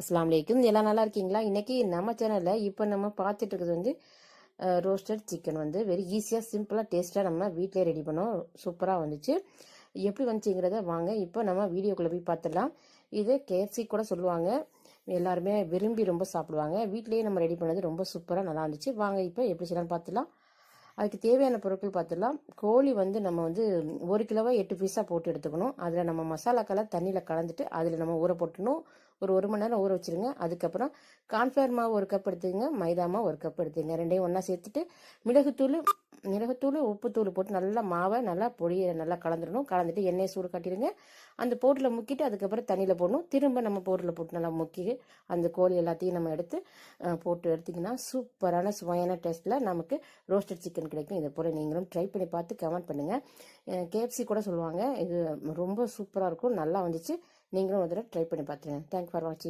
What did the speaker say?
அஸ்ஸலாமு அலைக்கும். எல்லாம் நல்லா இருக்கீங்களா? இன்னைக்கு நம்ம சேனலில் இப்போ நம்ம பார்த்துட்டு இருக்கிறது வந்து ரோஸ்டட் சிக்கன் வந்து வெரி ஈஸியாக சிம்பிளாக டேஸ்ட்டாக நம்ம வீட்டிலே ரெடி பண்ணோம். சூப்பராக வந்துச்சு. எப்படி வந்துச்சுங்கிறத வாங்க இப்போ நம்ம வீடியோக்குள்ளே போய் பார்த்துடலாம். இது கேஎஃப்சி கூட சொல்லுவாங்க. எல்லாருமே விரும்பி ரொம்ப சாப்பிடுவாங்க. வீட்டிலேயே நம்ம ரெடி பண்ணது ரொம்ப சூப்பராக நல்லா இருந்துச்சு. வாங்க இப்போ எப்படி செய்யலாம்னு பார்த்துடலாம். அதுக்கு தேவையான பொருட்கள் பார்த்துடலாம். கோழி வந்து நம்ம வந்து 1 கிலோவை 8 பீஸாக போட்டு எடுத்துக்கணும். அதில் நம்ம மசாலாக்களை தண்ணியில் கலந்துட்டு அதில் நம்ம ஊற போட்டணும். ஒரு 1 மணி நேரம் ஊற வச்சுருங்க. அதுக்கப்புறம் கார்ன்ஃப்ளவர் மாவு 1 கப் எடுத்துக்கங்க, மைதா மாவு 1 கப் எடுத்துக்கங்க. ரெண்டையும் ஒன்றா சேர்த்துட்டு மிளகுத்தூள் உப்புத்தூள் போட்டு நல்லா மாவை நல்லா பொடியை நல்லா கலந்துடணும். கலந்துட்டு எண்ணெயை சூடு காட்டிடுங்க. அந்த போட்டில் முக்கிட்டு அதுக்கப்புறம் தண்ணியில் போடணும். திரும்ப நம்ம போட்டில் போட்டு நல்லா முக்கி அந்த கோழி எல்லாத்தையும் நம்ம எடுத்து போட்டு எடுத்திங்கன்னா சூப்பரான சுவையான டேஸ்ட்டில் நமக்கு ரோஸ்டட் சிக்கன் கிடைக்கும். இதை போல் நீங்களும் ட்ரை பண்ணி பார்த்து கமெண்ட் பண்ணுங்கள். கேஎஃப்சி கூட சொல்லுவாங்க. இது ரொம்ப சூப்பராக இருக்கும், நல்லா வந்துச்சு. நீங்களும் ஒரு தடவை ட்ரை பண்ணி பார்த்துருங்க. தேங்க்ஸ் ஃபார் வாட்சிங்.